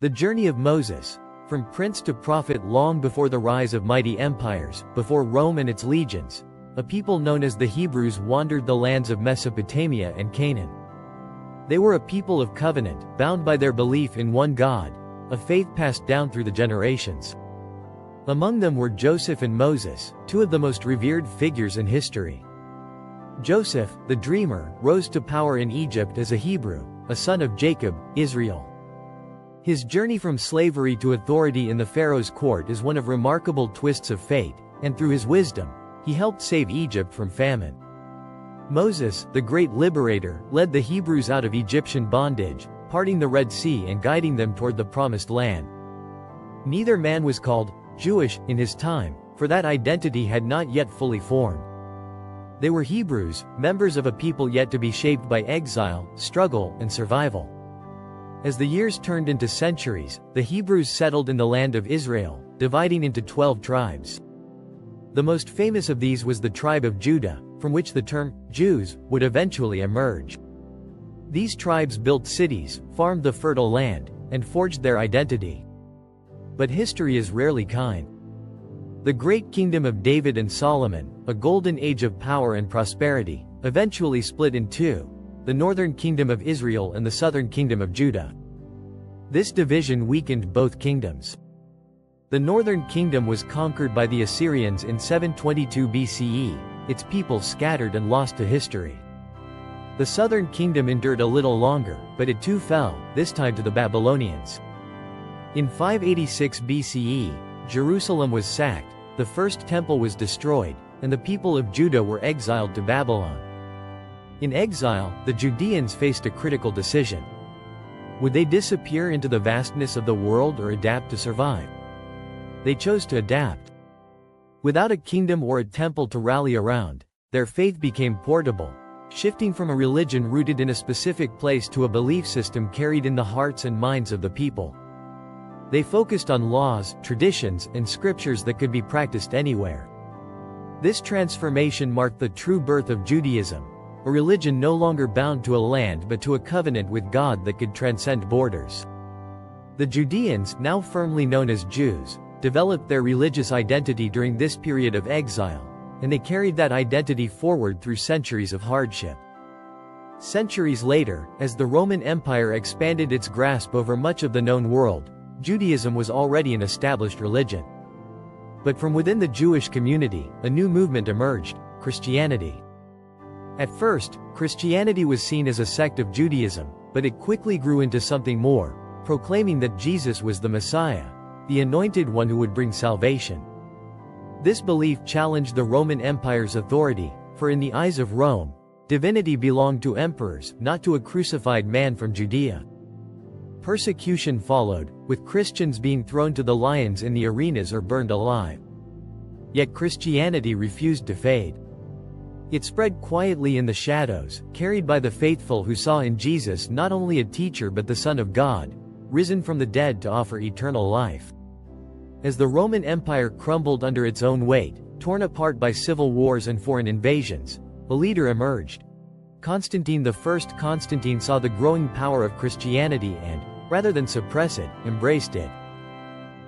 The journey of Moses, from prince to prophet long before the rise of mighty empires, before Rome and its legions, a people known as the Hebrews wandered the lands of Mesopotamia and Canaan. They were a people of covenant, bound by their belief in one God, a faith passed down through the generations. Among them were Joseph and Moses, two of the most revered figures in history. Joseph, the dreamer, rose to power in Egypt as a Hebrew, a son of Jacob, Israel. His journey from slavery to authority in the Pharaoh's court is one of remarkable twists of fate, and through his wisdom, he helped save Egypt from famine. Moses, the great liberator, led the Hebrews out of Egyptian bondage, parting the Red Sea and guiding them toward the Promised Land. Neither man was called Jewish in his time, for that identity had not yet fully formed. They were Hebrews, members of a people yet to be shaped by exile, struggle, and survival. As the years turned into centuries, the Hebrews settled in the land of Israel, dividing into 12 tribes. The most famous of these was the tribe of Judah, from which the term Jews would eventually emerge. These tribes built cities, farmed the fertile land, and forged their identity. But history is rarely kind. The great kingdom of David and Solomon, a golden age of power and prosperity, eventually split in two: the northern kingdom of Israel and the southern kingdom of Judah. This division weakened both kingdoms. The northern kingdom was conquered by the Assyrians in 722 BCE, its people scattered and lost to history. The southern kingdom endured a little longer, but it too fell, this time to the Babylonians. In 586 BCE, Jerusalem was sacked, the first temple was destroyed, and the people of Judah were exiled to Babylon. In exile, the Judeans faced a critical decision. Would they disappear into the vastness of the world or adapt to survive? They chose to adapt. Without a kingdom or a temple to rally around, their faith became portable, shifting from a religion rooted in a specific place to a belief system carried in the hearts and minds of the people. They focused on laws, traditions, and scriptures that could be practiced anywhere. This transformation marked the true birth of Judaism, a religion no longer bound to a land but to a covenant with God that could transcend borders. The Judeans, now firmly known as Jews, developed their religious identity during this period of exile, and they carried that identity forward through centuries of hardship. Centuries later, as the Roman Empire expanded its grasp over much of the known world, Judaism was already an established religion. But from within the Jewish community, a new movement emerged: Christianity. At first, Christianity was seen as a sect of Judaism, but it quickly grew into something more, proclaiming that Jesus was the Messiah, the anointed one who would bring salvation. This belief challenged the Roman Empire's authority, for in the eyes of Rome, divinity belonged to emperors, not to a crucified man from Judea. Persecution followed, with Christians being thrown to the lions in the arenas or burned alive. Yet Christianity refused to fade. It spread quietly in the shadows, carried by the faithful who saw in Jesus not only a teacher but the Son of God, risen from the dead to offer eternal life. As the Roman Empire crumbled under its own weight, torn apart by civil wars and foreign invasions, a leader emerged. Constantine I. Constantine saw the growing power of Christianity and, rather than suppress it, embraced it.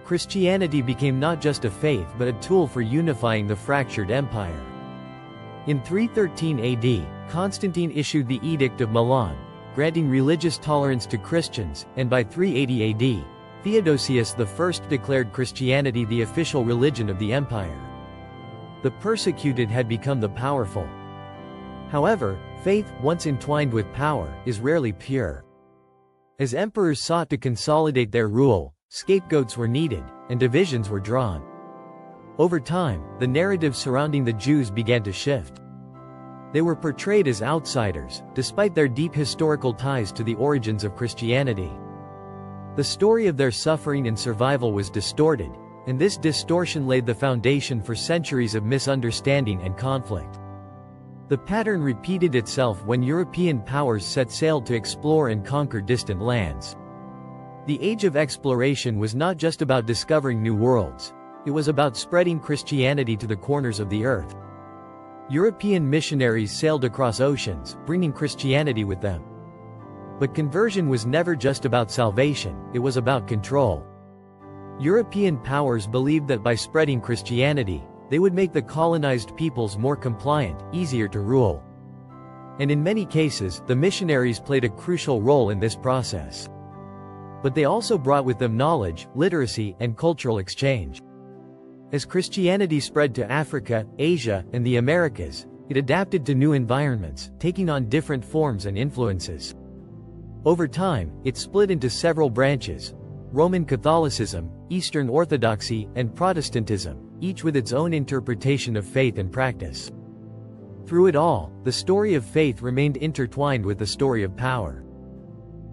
Christianity became not just a faith but a tool for unifying the fractured empire. In 313 AD, Constantine issued the Edict of Milan, granting religious tolerance to Christians, and by 380 AD, Theodosius I declared Christianity the official religion of the empire. The persecuted had become the powerful. However, faith, once entwined with power, is rarely pure. As emperors sought to consolidate their rule, scapegoats were needed, and divisions were drawn. Over time, the narrative surrounding the Jews began to shift. They were portrayed as outsiders, despite their deep historical ties to the origins of Christianity. The story of their suffering and survival was distorted, and this distortion laid the foundation for centuries of misunderstanding and conflict. The pattern repeated itself when European powers set sail to explore and conquer distant lands. The age of exploration was not just about discovering new worlds. It was about spreading Christianity to the corners of the earth. European missionaries sailed across oceans, bringing Christianity with them. But conversion was never just about salvation, it was about control. European powers believed that by spreading Christianity, they would make the colonized peoples more compliant, easier to rule. And in many cases, the missionaries played a crucial role in this process. But they also brought with them knowledge, literacy, and cultural exchange. As Christianity spread to Africa, Asia, and the Americas, it adapted to new environments, taking on different forms and influences. Over time, it split into several branches: Roman Catholicism, Eastern Orthodoxy, and Protestantism, each with its own interpretation of faith and practice. Through it all, the story of faith remained intertwined with the story of power.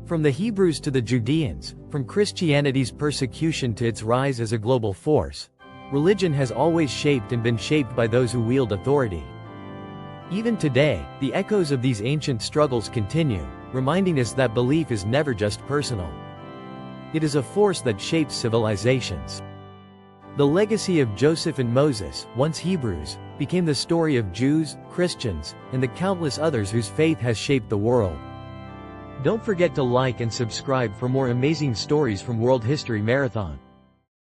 From the Hebrews to the Judeans, from Christianity's persecution to its rise as a global force, religion has always shaped and been shaped by those who wield authority. Even today, the echoes of these ancient struggles continue, reminding us that belief is never just personal. It is a force that shapes civilizations. The legacy of Joseph and Moses, once Hebrews, became the story of Jews, Christians, and the countless others whose faith has shaped the world. Don't forget to like and subscribe for more amazing stories from World History Marathon.